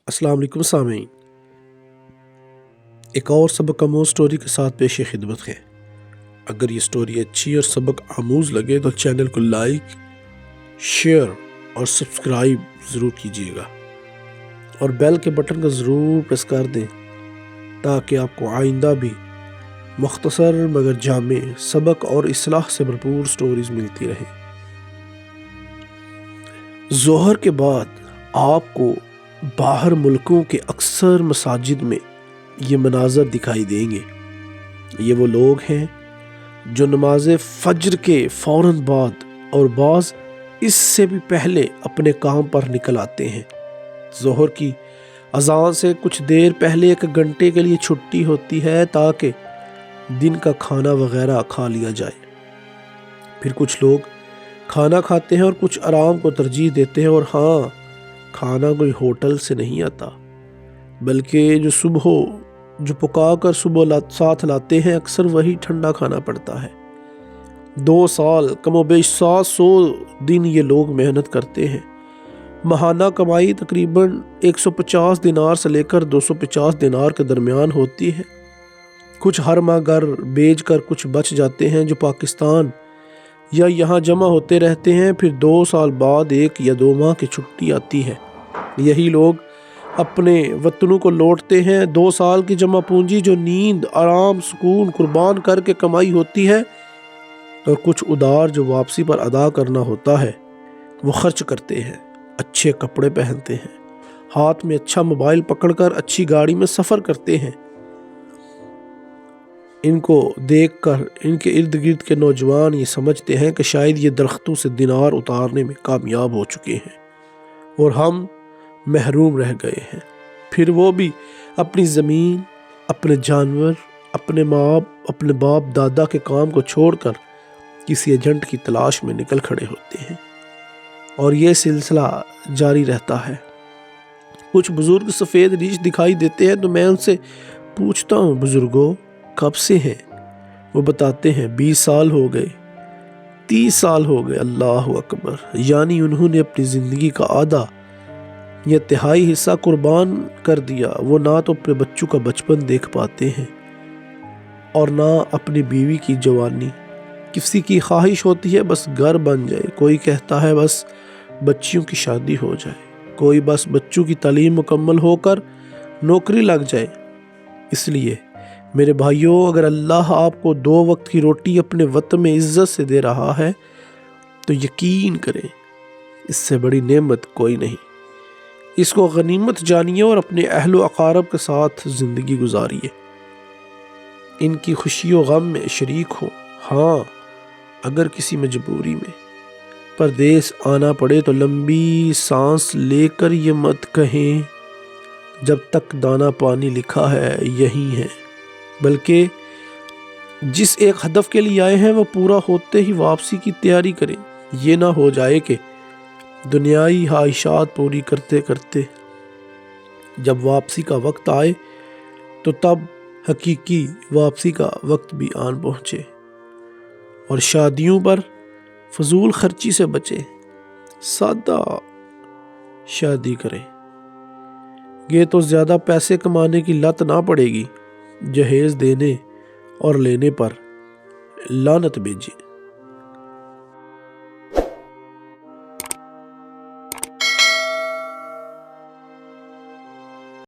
अस्सलाम वालेकुम सामीन। एक और सबक आमूज़ स्टोरी के साथ पेश खिदमत है। अगर ये स्टोरी अच्छी और सबक आमूज़ लगे तो चैनल को लाइक, शेयर और सब्सक्राइब ज़रूर कीजिएगा और बेल के बटन को ज़रूर प्रेस कर दें ताकि आपको आइंदा भी मुख्तसर मगर जामे सबक और इस्लाह से भरपूर स्टोरीज़ मिलती रहें। ज़ोहर के बाद आपको बाहर मुल्कों के अक्सर मसाजिद में ये मनाज़र दिखाई देंगे। ये वो लोग हैं जो नमाज फज्र के फ़ौरन बाद और बाज़ इससे भी पहले अपने काम पर निकल आते हैं। ज़ोहर की अज़ान से कुछ देर पहले 1 घंटे के लिए छुट्टी होती है ताकि दिन का खाना वगैरह खा लिया जाए। फिर कुछ लोग खाना खाते हैं और कुछ आराम को तरजीह देते हैं। और हाँ, खाना कोई होटल से नहीं आता बल्कि जो पका कर सुबह साथ लाते हैं, अक्सर वही ठंडा खाना पड़ता है। 2 साल कमोबेश 700 दिन ये लोग मेहनत करते हैं। माहाना कमाई तकरीबन 150 दिनार से लेकर 250 दिनार के दरमियान होती है। कुछ हर माह घर बेच कर कुछ बच जाते हैं जो पाकिस्तान या यहाँ जमा होते रहते हैं। फिर 2 साल बाद 1 या 2 माह की छुट्टी आती है। यही लोग अपने वतनों को लौटते हैं। 2 साल की जमा पूंजी जो नींद, आराम, सुकून कुर्बान करके कमाई होती है और कुछ उधार जो वापसी पर अदा करना होता है वो खर्च करते हैं। अच्छे कपड़े पहनते हैं, हाथ में अच्छा मोबाइल पकड़कर अच्छी गाड़ी में सफ़र करते हैं। इनको देखकर इनके इर्द गिर्द के नौजवान ये समझते हैं कि शायद ये दरख्तों से दिनार उतारने में कामयाब हो चुके हैं और हम महरूम रह गए हैं। फिर वो भी अपनी ज़मीन, अपने जानवर, अपने बाप दादा के काम को छोड़कर किसी एजेंट की तलाश में निकल खड़े होते हैं और ये सिलसिला जारी रहता है। कुछ बुज़ुर्ग सफ़ेद रीछ दिखाई देते हैं तो मैं उनसे पूछता हूँ, बुज़ुर्गों कब से हैं? वो बताते हैं 20 साल हो गए, 30 साल हो गए। अल्लाह अकबर। यानी उन्होंने अपनी ज़िंदगी का आधा या तिहाई हिस्सा कुर्बान कर दिया। वो ना तो अपने बच्चों का बचपन देख पाते हैं और ना अपनी बीवी की जवानी। किसी की ख्वाहिश होती है बस घर बन जाए, कोई कहता है बस बच्चियों की शादी हो जाए, कोई बस बच्चों की तालीम मुकम्मल होकर नौकरी लग जाए। इसलिए मेरे भाइयों, अगर अल्लाह आपको 2 वक्त की रोटी अपने वतन में इज्जत से दे रहा है तो यकीन करें इससे बड़ी नेमत कोई नहीं। इसको गनीमत जानिए और अपने अहलो अकारब के साथ ज़िंदगी गुजारिए। इनकी खुशी व गम में शरीक हो। हाँ, अगर किसी मजबूरी में परदेस आना पड़े तो लंबी सांस लेकर ये मत कहें जब तक दाना पानी लिखा है यही है, बल्कि जिस एक हदफ के लिए आए हैं वो पूरा होते ही वापसी की तैयारी करें। ये ना हो जाए कि दुनियाई ख्वाहिशात पूरी करते करते जब वापसी का वक्त आए तो तब हकीकी वापसी का वक्त भी आन पहुँचे। और शादियों पर फजूल खर्ची से बचें, सादा शादी करें। ये तो ज़्यादा पैसे कमाने की लत ना पड़ेगी, जहेज़ देने और लेने पर लानत भेजें।